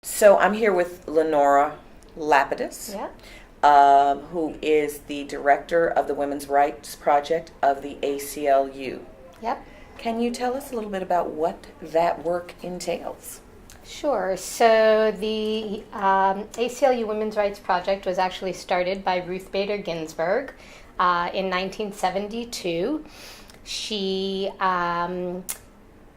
So I'm here with Lenora Lapidus, Yeah. who is the director of the Women's Rights Project of the ACLU. Yep. Can you tell us a little bit about what that work entails? Sure. So the ACLU Women's Rights Project was actually started by Ruth Bader Ginsburg in 1972. She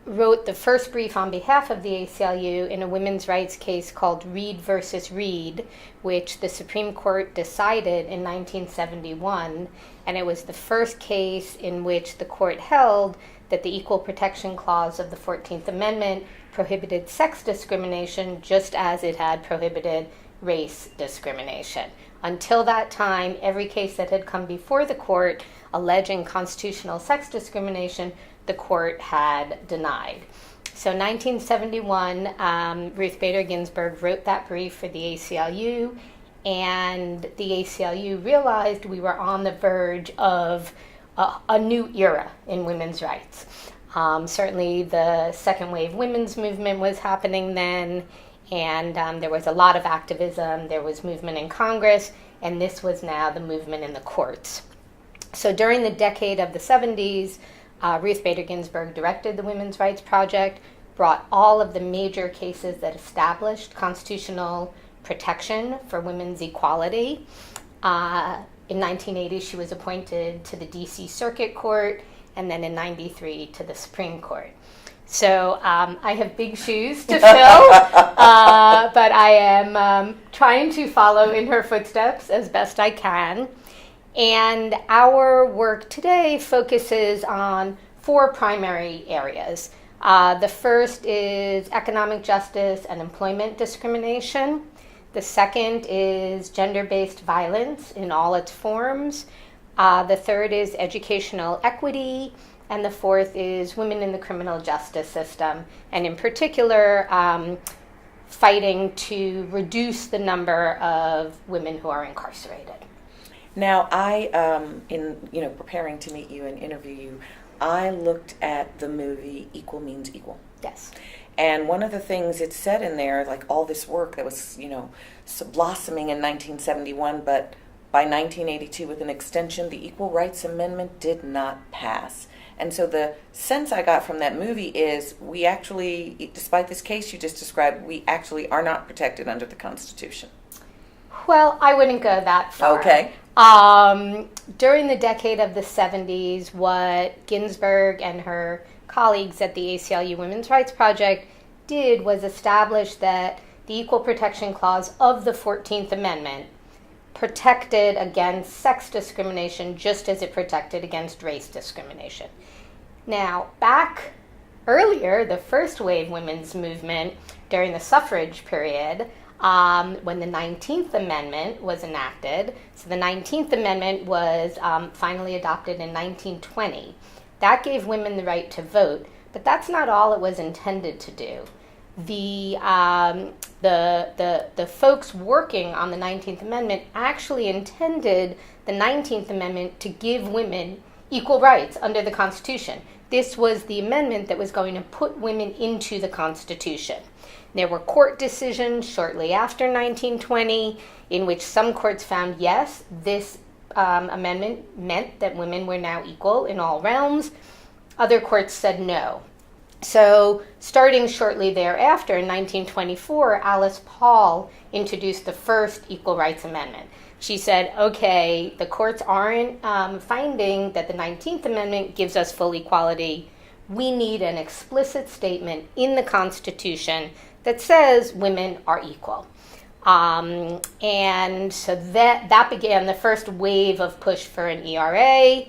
wrote the first brief on behalf of the ACLU in a women's rights case called Reed versus Reed, which the Supreme Court decided in 1971, and it was the first case in which the court held that the Equal Protection Clause of the 14th Amendment prohibited sex discrimination just as it had prohibited race discrimination. Until that time, every case that had come before the court alleging constitutional sex discrimination, the court had denied. So 1971, Ruth Bader Ginsburg wrote that brief for the ACLU, and the ACLU realized we were on the verge of a new era in women's rights. Certainly the second wave women's movement was happening then, and there was a lot of activism, there was movement in Congress, and this was now the movement in the courts. So during the decade of the 70s, Ruth Bader Ginsburg directed the Women's Rights Project, brought all of the major cases that established constitutional protection for women's equality. In 1980, she was appointed to the D.C. Circuit Court, and then in 93 to the Supreme Court. So I have big shoes to fill, but I am trying to follow in her footsteps as best I can. And our work today focuses on four primary areas. The first is economic justice and employment discrimination. The second is gender-based violence in all its forms. The third is educational equity. And the fourth is women in the criminal justice system, and in particular, fighting to reduce the number of women who are incarcerated. Now, in preparing to meet you and interview you, I looked at the movie Equal Means Equal. Yes. And one of the things it said in there, like all this work that was, blossoming in 1971, but by 1982 with an extension, the Equal Rights Amendment did not pass. And so the sense I got from that movie is we actually, despite this case you just described, we actually are not protected under the Constitution. Well, I wouldn't go that far. Okay. During the decade of the 70s, what Ginsburg and her colleagues at the ACLU Women's Rights Project did was establish that the Equal Protection Clause of the 14th Amendment protected against sex discrimination just as it protected against race discrimination. Now, back earlier, the first wave women's movement during the suffrage period, when the 19th Amendment was enacted. So the 19th Amendment was finally adopted in 1920. That gave women the right to vote, but that's not all it was intended to do. The folks working on the 19th Amendment actually intended the 19th Amendment to give women equal rights under the Constitution. This was the amendment that was going to put women into the Constitution. There were court decisions shortly after 1920 in which some courts found, yes, this amendment meant that women were now equal in all realms. Other courts said no. So starting shortly thereafter, in 1924, Alice Paul introduced the first Equal Rights Amendment. She said, okay, the courts aren't finding that the 19th Amendment gives us full equality. We need an explicit statement in the Constitution that says women are equal. And so that began the first wave of push for an ERA.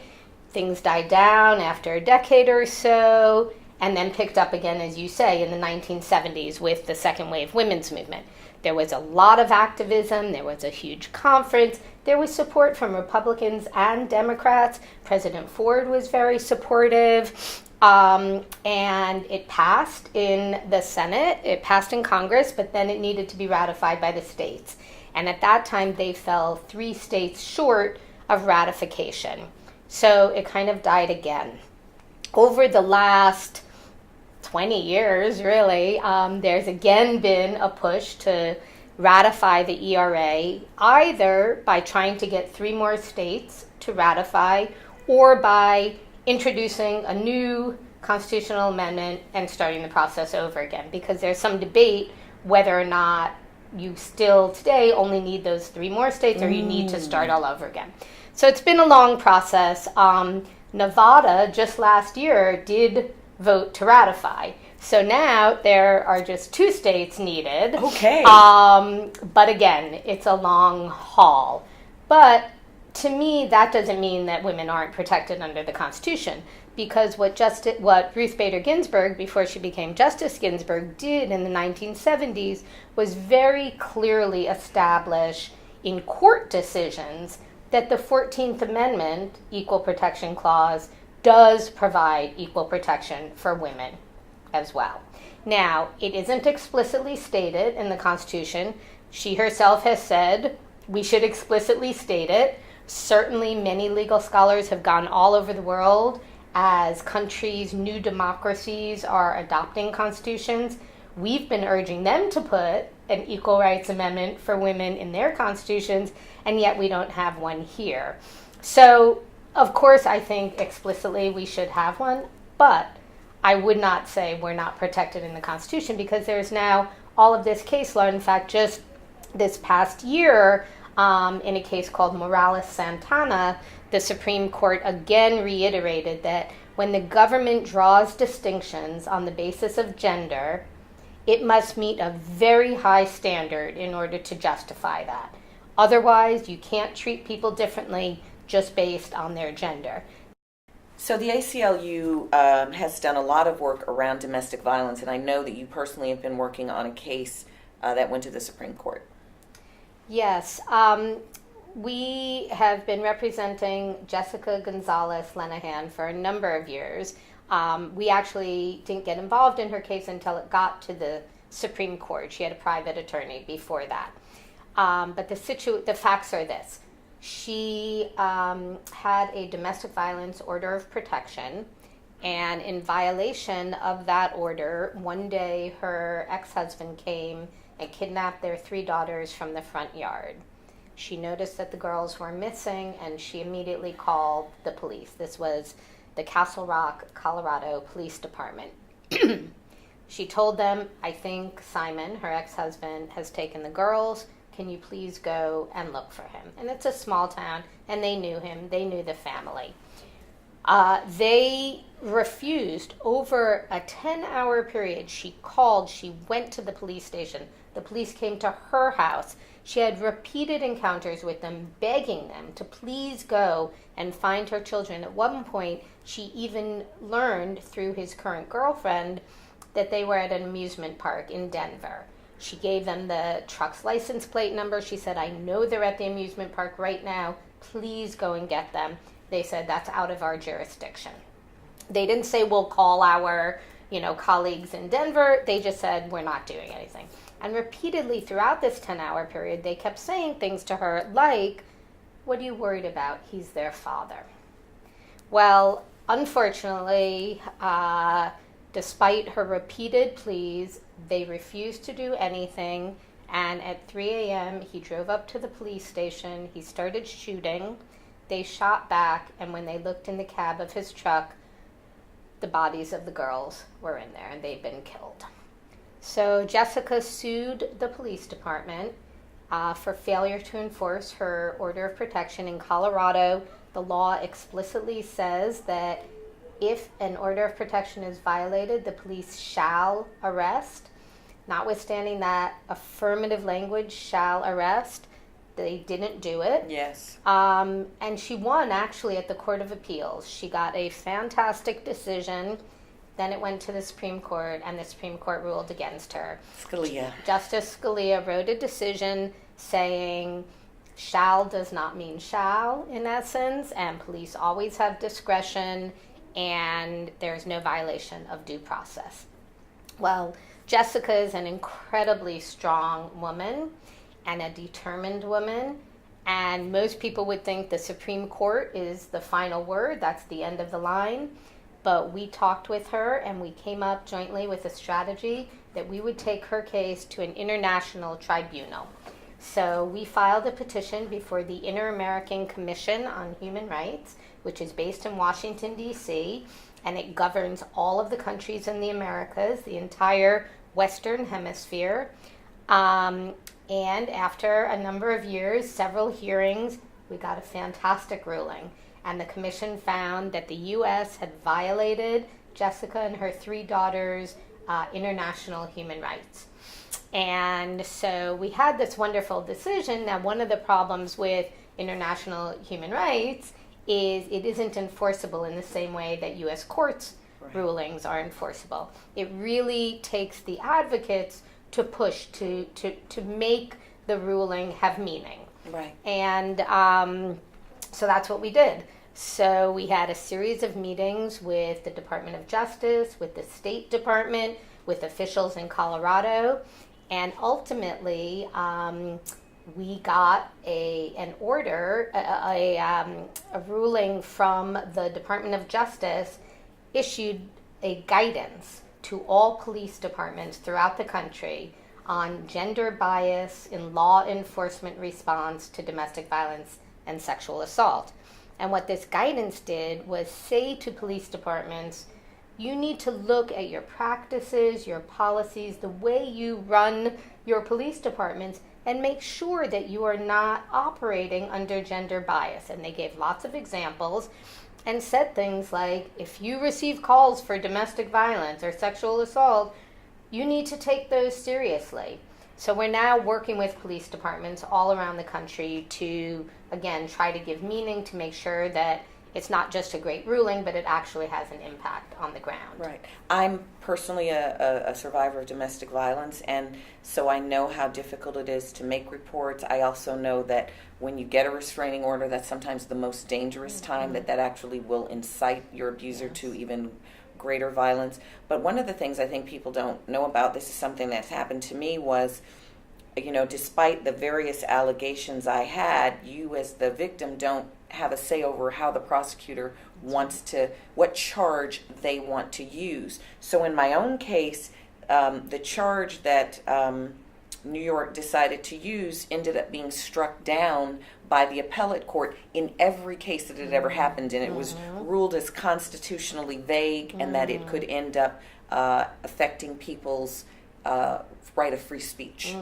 Things died down after a decade or so, and then picked up again, as you say, in the 1970s with the second wave women's movement. There was a lot of activism. There was a huge conference. There was support from Republicans and Democrats. President Ford was very supportive. And it passed in the Senate, it passed in Congress, but then it needed to be ratified by the states. And at that time, they fell 3 states short of ratification. So it kind of died again. Over the last 20 years, really, there's again been a push to ratify the ERA, either by trying to get 3 more states to ratify or by introducing a new constitutional amendment and starting the process over again, because there's some debate whether or not you still today only need those 3 more states or you need to start all over again. So it's been a long process. Nevada just last year did vote to ratify. So now there are just 2 states needed. Okay. But again, it's a long haul. But to me, that doesn't mean that women aren't protected under the Constitution, because what Ruth Bader Ginsburg, before she became Justice Ginsburg, did in the 1970s was very clearly establish in court decisions that the 14th Amendment, Equal Protection Clause, does provide equal protection for women as well. Now, it isn't explicitly stated in the Constitution. She herself has said we should explicitly state it. Certainly, many legal scholars have gone all over the world as countries, new democracies are adopting constitutions. We've been urging them to put an equal rights amendment for women in their constitutions, and yet we don't have one here. So, of course, I think explicitly we should have one, but I would not say we're not protected in the Constitution, because there's now all of this case law. In fact, just this past year, in a case called Morales-Santana, the Supreme Court again reiterated that when the government draws distinctions on the basis of gender, it must meet a very high standard in order to justify that. Otherwise, you can't treat people differently just based on their gender. So the ACLU has done a lot of work around domestic violence, and I know that you personally have been working on a case that went to the Supreme Court. Yes. We have been representing Jessica Gonzalez Lenahan for a number of years. We actually didn't get involved in her case until it got to the Supreme Court. She had a private attorney before that. But the facts are this. She had a domestic violence order of protection, and in violation of that order, one day her ex-husband came and kidnapped their 3 daughters from the front yard. She noticed that the girls were missing, and she immediately called the police. This was the Castle Rock, Colorado Police Department. She told them, I think Simon, her ex-husband, has taken the girls. Can you please go and look for him? And it's a small town, and they knew him. They knew the family. They refused over a 10-hour period. She called. She went to the police station. The police came to her house. She had repeated encounters with them, begging them to please go and find her children. At one point, she even learned through his current girlfriend that they were at an amusement park in Denver. She gave them the truck's license plate number. She said, I know they're at the amusement park right now. Please go and get them. They said, that's out of our jurisdiction. They didn't say, we'll call our colleagues in Denver. They just said, we're not doing anything. And repeatedly throughout this 10-hour period, they kept saying things to her like, what are you worried about? He's their father. Well, unfortunately, despite her repeated pleas, they refused to do anything. And at 3 a.m., he drove up to the police station. He started shooting. They shot back, and when they looked in the cab of his truck, the bodies of the girls were in there, and they'd been killed. So Jessica sued the police department for failure to enforce her order of protection. In Colorado, the law explicitly says that if an order of protection is violated, the police shall arrest. Notwithstanding that affirmative language, shall arrest, they didn't do it. Yes. And she won, actually, at the Court of Appeals. She got a fantastic decision. Then it went to the Supreme Court, and the Supreme Court ruled against her. Scalia. Justice Scalia wrote a decision saying shall does not mean shall, in essence, and police always have discretion, and there's no violation of due process. Well, Jessica is an incredibly strong woman and a determined woman, and most people would think the Supreme Court is the final word. That's the end of the line. but we talked with her and we came up jointly with a strategy that we would take her case to an international tribunal. So we filed a petition before the Inter-American Commission on Human Rights, which is based in Washington, D.C., and it governs all of the countries in the Americas, the entire Western Hemisphere. And after a number of years, several hearings, we got a fantastic ruling. And the commission found that the U.S. had violated Jessica and her 3 daughters' international human rights. And so we had this wonderful decision. Now, one of the problems with international human rights is it isn't enforceable in the same way that U.S. courts' rulings are enforceable. It really takes the advocates to push to make the ruling have meaning. Right. And so that's what we did. So we had a series of meetings with the Department of Justice, with the State Department, with officials in Colorado, and ultimately we got an order, a ruling from the Department of Justice, issued a guidance to all police departments throughout the country on gender bias in law enforcement response to domestic violence and sexual assault. And what this guidance did was say to police departments, you need to look at your practices, your policies, the way you run your police departments, and make sure that you are not operating under gender bias. And they gave lots of examples and said things like, if you receive calls for domestic violence or sexual assault, you need to take those seriously. So we're now working with police departments all around the country to, again, try to give meaning, to make sure that it's not just a great ruling, but it actually has an impact on the ground. Right. I'm personally a survivor of domestic violence, and so I know how difficult it is to make reports. I also know that when you get a restraining order, that's sometimes the most dangerous time, that actually will incite your abuser to even greater violence. But one of the things I think people don't know about, this is something that's happened to me, was, despite the various allegations I had, you as the victim don't have a say over how the prosecutor wants to, what charge they want to use. So in my own case, the charge that New York decided to use ended up being struck down by the appellate court in every case that had ever happened, and it was ruled as constitutionally vague and that it could end up affecting people's right of free speech.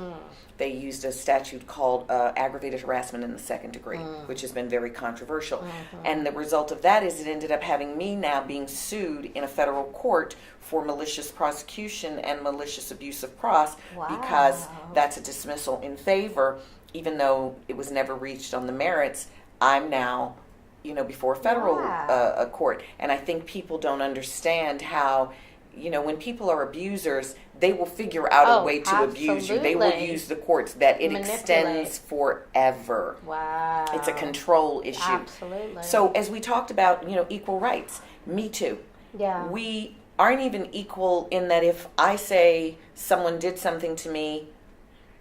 They used a statute called aggravated harassment in the second degree, which has been very controversial. And the result of that is it ended up having me now being sued in a federal court for malicious prosecution and malicious abuse of process, because that's a dismissal in favor, even though it was never reached on the merits. I'm now, before a federal court. And I think people don't understand how, when people are abusers, they will figure out a way to abuse you. They will use the courts, that it extends forever. Wow. It's a control issue. Absolutely. So as we talked about, equal rights, MeToo. Yeah. We aren't even equal in that if I say someone did something to me,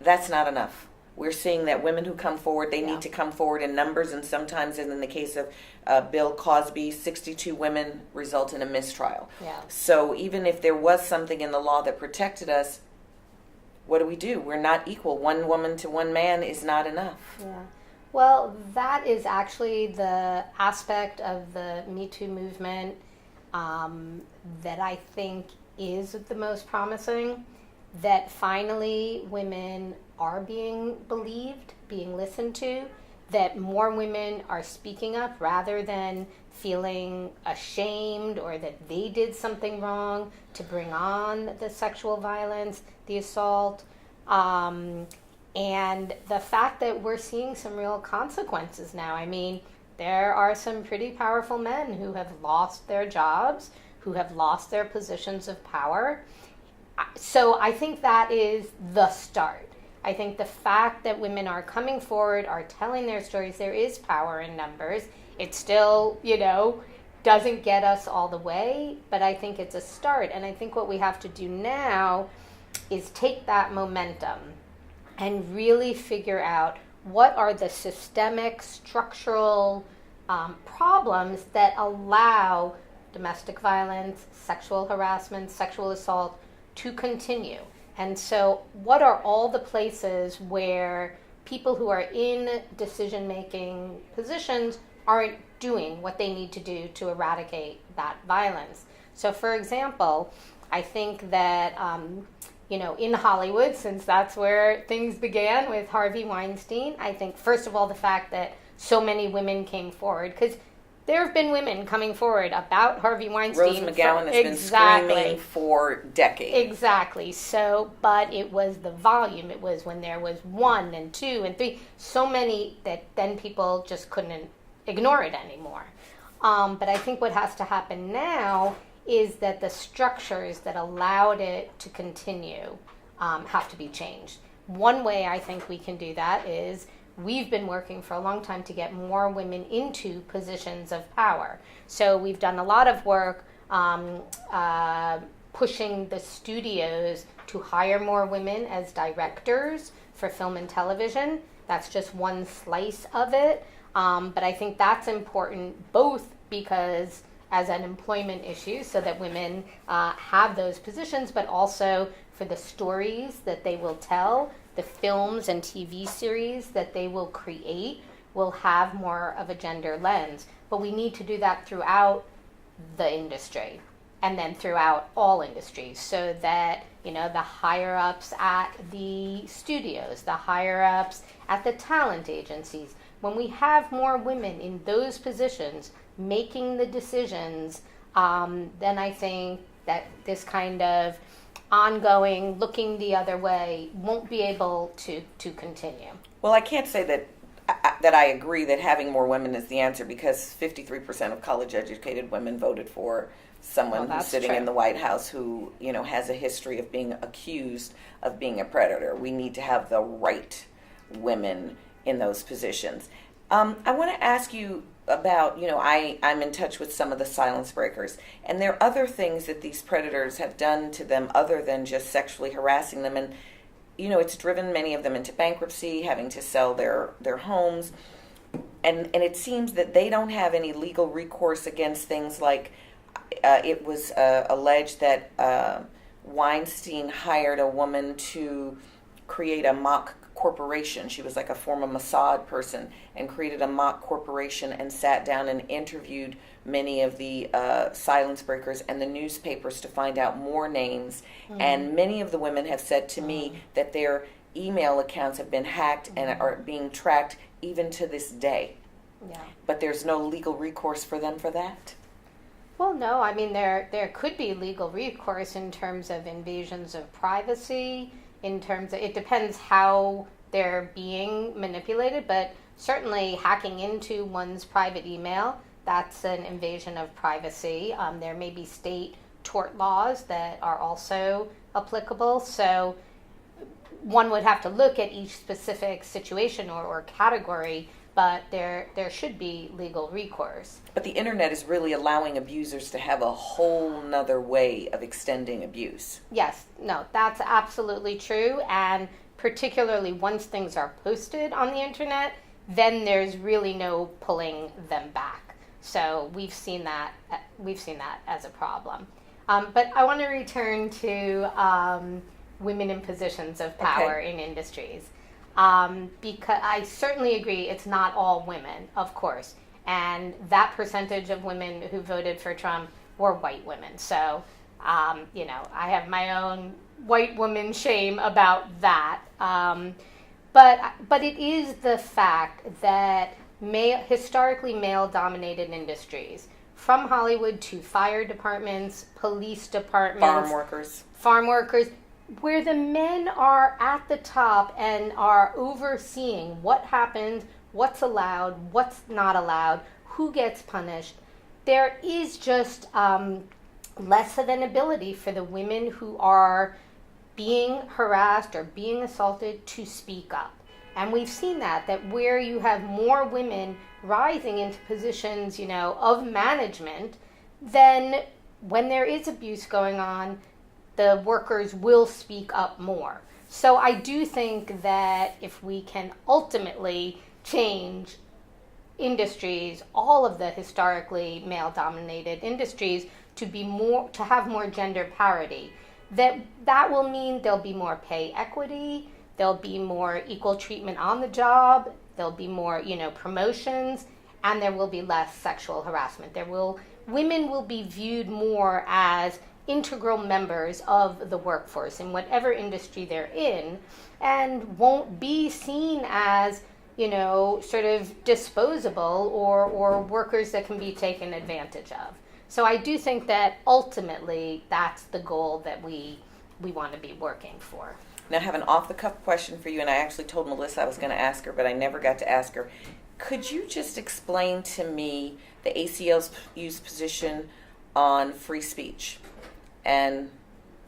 that's not enough. We're seeing that women who come forward, they need to come forward in numbers, and sometimes, in the case of Bill Cosby, 62 women result in a mistrial. Yeah. So even if there was something in the law that protected us, what do? We're not equal. One woman to one man is not enough. Yeah. Well, that is actually the aspect of the Me Too movement that I think is the most promising, that finally women are being believed, being listened to, that more women are speaking up rather than feeling ashamed or that they did something wrong to bring on the sexual violence, the assault, and the fact that we're seeing some real consequences now. I mean, there are some pretty powerful men who have lost their jobs, who have lost their positions of power. So I think that is the start. I think the fact that women are coming forward, are telling their stories, there is power in numbers. It still, doesn't get us all the way, but I think it's a start. And I think what we have to do now is take that momentum and really figure out what are the systemic, structural problems that allow domestic violence, sexual harassment, sexual assault to continue. And so, what are all the places where people who are in decision-making positions aren't doing what they need to do to eradicate that violence? So, for example, I think that, in Hollywood, since that's where things began with Harvey Weinstein, I think, first of all, the fact that so many women came forward, because there have been women coming forward about Harvey Weinstein. Rose McGowan has been screaming for decades. Exactly. So, but it was the volume. It was when there was 1 and 2 and 3, so many that then people just couldn't ignore it anymore. But I think what has to happen now is that the structures that allowed it to continue have to be changed. One way I think we can do that is we've been working for a long time to get more women into positions of power. So we've done a lot of work pushing the studios to hire more women as directors for film and television. That's just one slice of it. But I think that's important both because as an employment issue so that women have those positions, but also for the stories that they will tell, the films and TV series that they will create will have more of a gender lens. But we need to do that throughout the industry and then throughout all industries so that, the higher ups at the studios, the higher ups at the talent agencies, when we have more women in those positions making the decisions, then I think that this kind of ongoing looking the other way won't be able to continue. Well, I can't say that I agree that having more women is the answer because 53% of college-educated women voted for someone who's sitting in the White House who, has a history of being accused of being a predator. We need to have the right women in those positions. I want to ask you about, I'm in touch with some of the silence breakers, and there are other things that these predators have done to them other than just sexually harassing them, and, it's driven many of them into bankruptcy, having to sell their homes, and it seems that they don't have any legal recourse against things like, it was alleged that Weinstein hired a woman to create a mock corporation. She was like a former Mossad person and created a mock corporation and sat down and interviewed many of the silence breakers and the newspapers to find out more names. And many of the women have said to me that their email accounts have been hacked and are being tracked even to this day. Yeah. But there's no legal recourse for them for that? Well, no. I mean, there could be legal recourse in terms of invasions of privacy, in terms of, it depends how they're being manipulated, but certainly hacking into one's private email, that's an invasion of privacy. There may be state tort laws that are also applicable. So one would have to look at each specific situation or category, but there should be legal recourse. But the internet is really allowing abusers to have a whole nother way of extending abuse. Yes, no, that's absolutely true. And particularly once things are posted on the internet, then there's really no pulling them back. So we've seen that as a problem. But I want to return to women in positions of power in industries. Because I certainly agree it's not all women, of course. And that percentage of women who voted for Trump were white women. So, I have my own white woman shame about that. But it is the fact that historically male-dominated industries, from Hollywood to fire departments, police departments, farm workers, where the men are at the top and are overseeing what happens, what's allowed, what's not allowed, who gets punished, there is just less of an ability for the women who are being harassed or being assaulted to speak up. And we've seen that where you have more women rising into positions, of management, then when there is abuse going on, the workers will speak up more. So I do think that if we can ultimately change industries, all of the historically male-dominated industries, to have more gender parity. That will mean there'll be more pay equity, there'll be more equal treatment on the job, there'll be more, promotions, and there will be less sexual harassment. Women will be viewed more as integral members of the workforce in whatever industry they're in, and won't be seen as, sort of disposable or workers that can be taken advantage of. So I do think that ultimately that's the goal that we want to be working for. Now I have an off-the-cuff question for you, and I actually told Melissa I was going to ask her, but I never got to ask her. Could you just explain to me the ACLU's position on free speech? And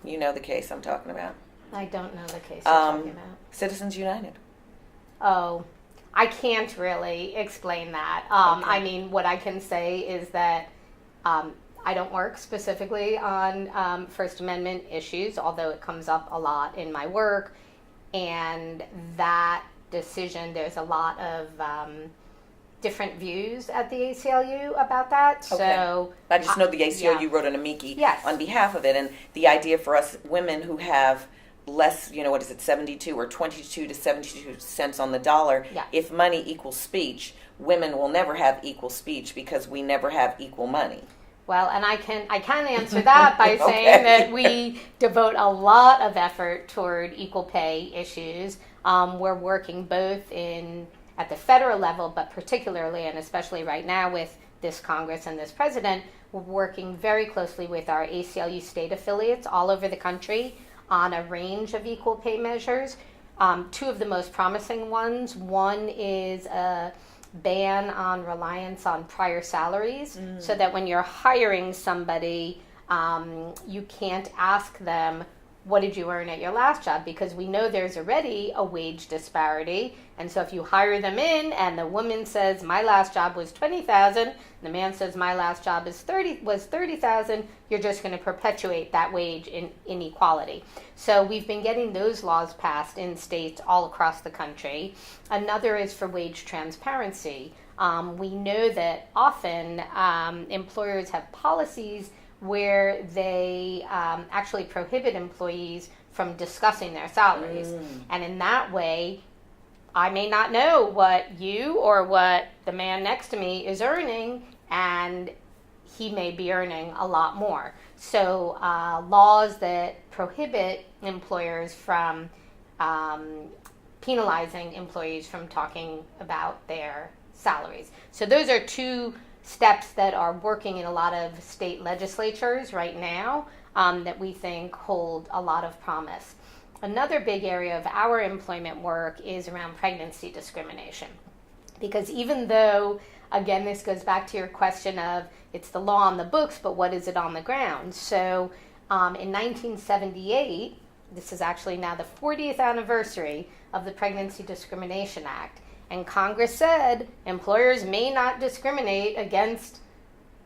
you know the case I'm talking about. I don't know the case you're talking about. Citizens United. Oh, I can't really explain that. Okay. I mean, what I can say is that I don't work specifically on First Amendment issues, although it comes up a lot in my work. And that decision, there's a lot of different views at the ACLU about that. Okay. So I just know the ACLU wrote an amici on behalf of it, and the idea for us women who have less, 72 or 22 to 72 cents on the dollar, if money equals speech, women will never have equal speech because we never have equal money. Well, and I can answer that by saying that we devote a lot of effort toward equal pay issues. We're working both at the federal level, but particularly and especially right now with this Congress and this president, we're working very closely with our ACLU state affiliates all over the country on a range of equal pay measures. Two of the most promising ones. One is a ban on reliance on prior salaries, so that when you're hiring somebody, you can't ask them, what did you earn at your last job? Because we know there's already a wage disparity. And so if you hire them in and the woman says, my last job was $20,000, and the man says, my last job was $30,000, you're just going to perpetuate that wage inequality. So we've been getting those laws passed in states all across the country. Another is for wage transparency. We know that often employers have policies where they actually prohibit employees from discussing their salaries. And in that way, I may not know what you or what the man next to me is earning, and he may be earning a lot more. So laws that prohibit employers from penalizing employees from talking about their salaries. So those are two steps that are working in a lot of state legislatures right now that we think hold a lot of promise. Another big area of our employment work is around pregnancy discrimination. Because even though, again, this goes back to your question of it's the law on the books, but what is it on the ground? So in 1978, this is actually now the 40th anniversary of the Pregnancy Discrimination Act. And Congress said employers may not discriminate against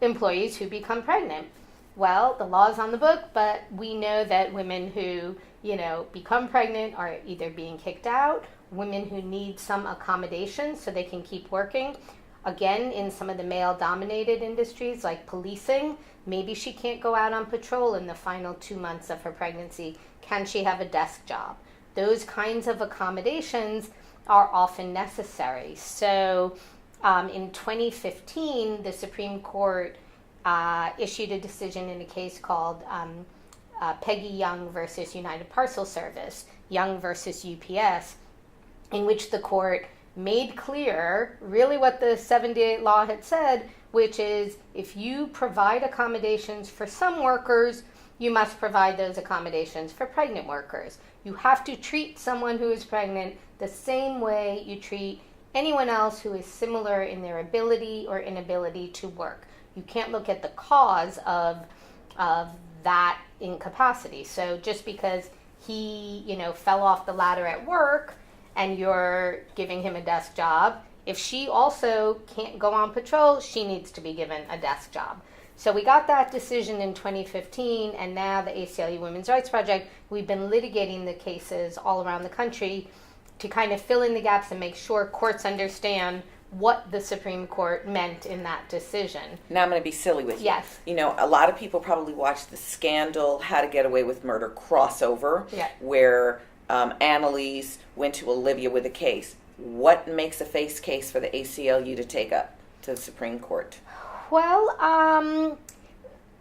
employees who become pregnant. Well, the law's on the book, but we know that women who, become pregnant are either being kicked out, women who need some accommodation so they can keep working. Again, in some of the male-dominated industries like policing, maybe she can't go out on patrol in the final 2 months of her pregnancy. Can she have a desk job? Those kinds of accommodations are often necessary. So in 2015, the Supreme Court issued a decision in a case called Peggy Young versus United Parcel Service, Young versus UPS, in which the court made clear really what the 78 law had said, which is if you provide accommodations for some workers, you must provide those accommodations for pregnant workers. You have to treat someone who is pregnant the same way you treat anyone else who is similar in their ability or inability to work. You can't look at the cause of that incapacity. So just because he, fell off the ladder at work and you're giving him a desk job, if she also can't go on patrol, she needs to be given a desk job. So we got that decision in 2015, and now the ACLU Women's Rights Project, we've been litigating the cases all around the country to kind of fill in the gaps and make sure courts understand what the Supreme Court meant in that decision. Now I'm going to be silly with you. Yes. You know, a lot of people probably watched the Scandal, How to Get Away with Murder crossover, Yeah. where Annalise went to Olivia with a case. What makes a face case for the ACLU to take up to the Supreme Court? Well,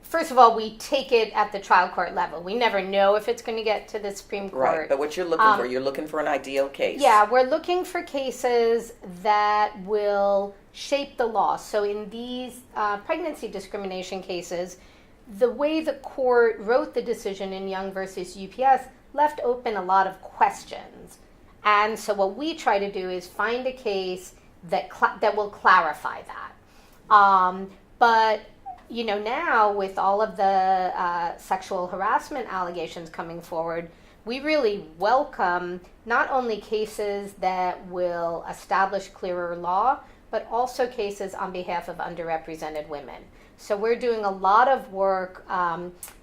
first of all, we take it at the trial court level. We never know if it's going to get to the Supreme Court. Right, but what you're looking for an ideal case. Yeah, we're looking for cases that will shape the law. So in these pregnancy discrimination cases, the way the court wrote the decision in Young versus UPS left open a lot of questions. And so what we try to do is find a case that that will clarify that. But you know, now with all of the sexual harassment allegations coming forward, we really welcome not only cases that will establish clearer law, but also cases on behalf of underrepresented women. So we're doing a lot of work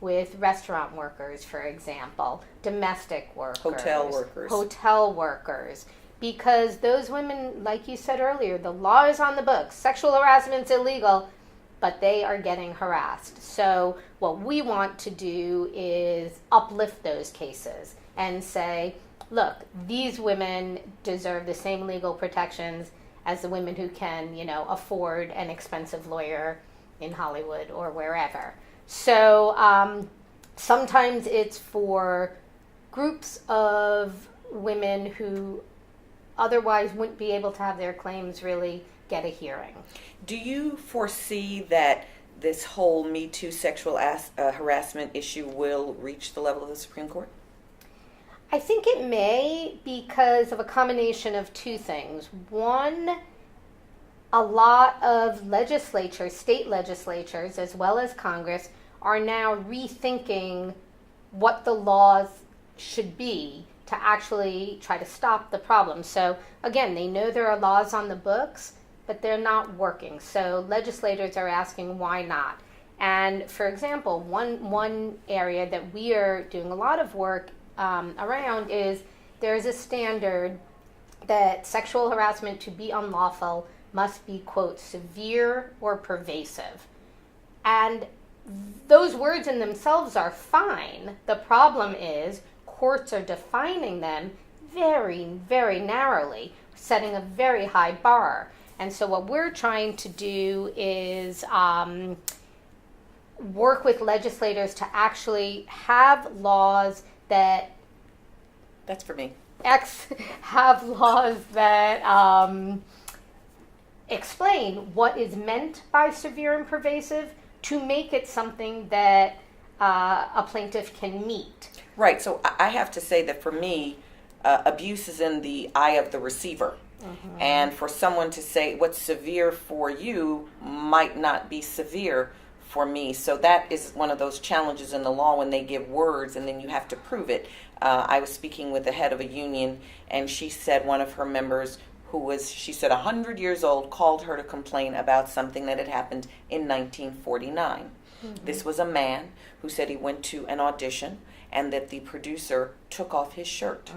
with restaurant workers, for example, domestic workers, hotel workers, because those women, like you said earlier, the law is on the books. Sexual harassment's illegal, but they are getting harassed. So what we want to do is uplift those cases and say, look, these women deserve the same legal protections as the women who can, you know, afford an expensive lawyer in Hollywood or wherever. So sometimes it's for groups of women who otherwise wouldn't be able to have their claims really get a hearing. Do you foresee that this whole MeToo sexual harassment issue will reach the level of the Supreme Court? I think it may, because of a combination of two things. One, a lot of legislatures, state legislatures, as well as Congress, are now rethinking what the laws should be to actually try to stop the problem. So again, they know there are laws on the books, but they're not working. So legislators are asking why not. And for example, one area that we are doing a lot of work around is there's a standard that sexual harassment to be unlawful must be, quote, severe or pervasive. And those words in themselves are fine. The problem is courts are defining them very, very narrowly, setting a very high bar. And so what we're trying to do is work with legislators to actually have laws that... That's for me. Have laws that explain what is meant by severe and pervasive to make it something that a plaintiff can meet. Right. So I have to say that for me, abuse is in the eye of the receiver. Mm-hmm. And for someone to say what's severe for you might not be severe for me. So that is one of those challenges in the law when they give words and then you have to prove it. I was speaking with the head of a union, and she said one of her members who was, she said, 100 years old, called her to complain about something that had happened in 1949. Mm-hmm. This was a man who said he went to an audition and that the producer took off his shirt.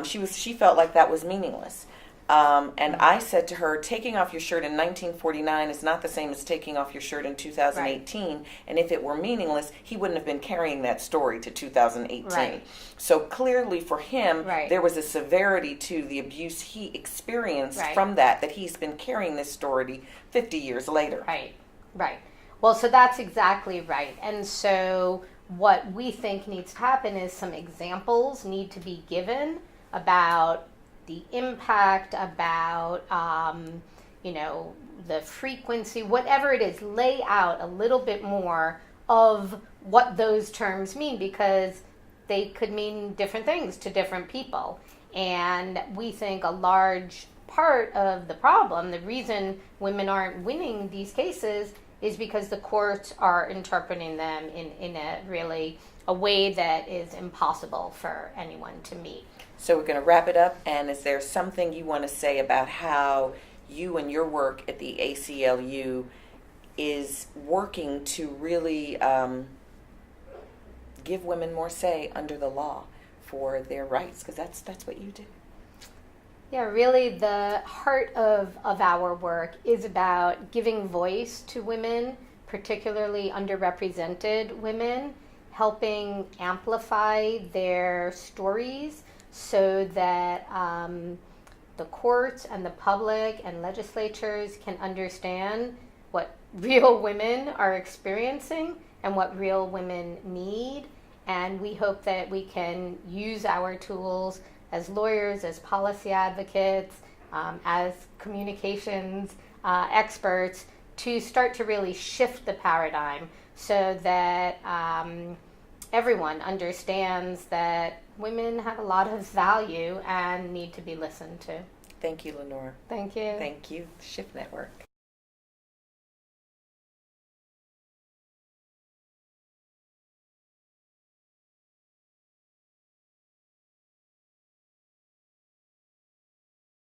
She felt like that was meaningless. And I said to her, taking off your shirt in 1949 is not the same as taking off your shirt in 2018. Right. And if it were meaningless, he wouldn't have been carrying that story to 2018. Right. So clearly for him, right, there was a severity to the abuse he experienced, right, from that he's been carrying this story 50 years later. Right, right. Well, so that's exactly right. And so what we think needs to happen is some examples need to be given about the impact, about, the frequency, whatever it is, lay out a little bit more of what those terms mean, because they could mean different things to different people. And we think a large part of the problem, the reason women aren't winning these cases, is because the courts are interpreting them in a way that is impossible for anyone to meet. So we're going to wrap it up, and is there something you want to say about how you and your work at the ACLU is working to really give women more say under the law for their rights? Because that's what you do. Yeah, really, the heart of our work is about giving voice to women, particularly underrepresented women, helping amplify their stories so that the courts and the public and legislatures can understand what real women are experiencing and what real women need. And we hope that we can use our tools as lawyers, as policy advocates, as communications experts to start to really shift the paradigm so that everyone understands that women have a lot of value and need to be listened to. Thank you, Lenora. Thank you. Thank you, Shift Network.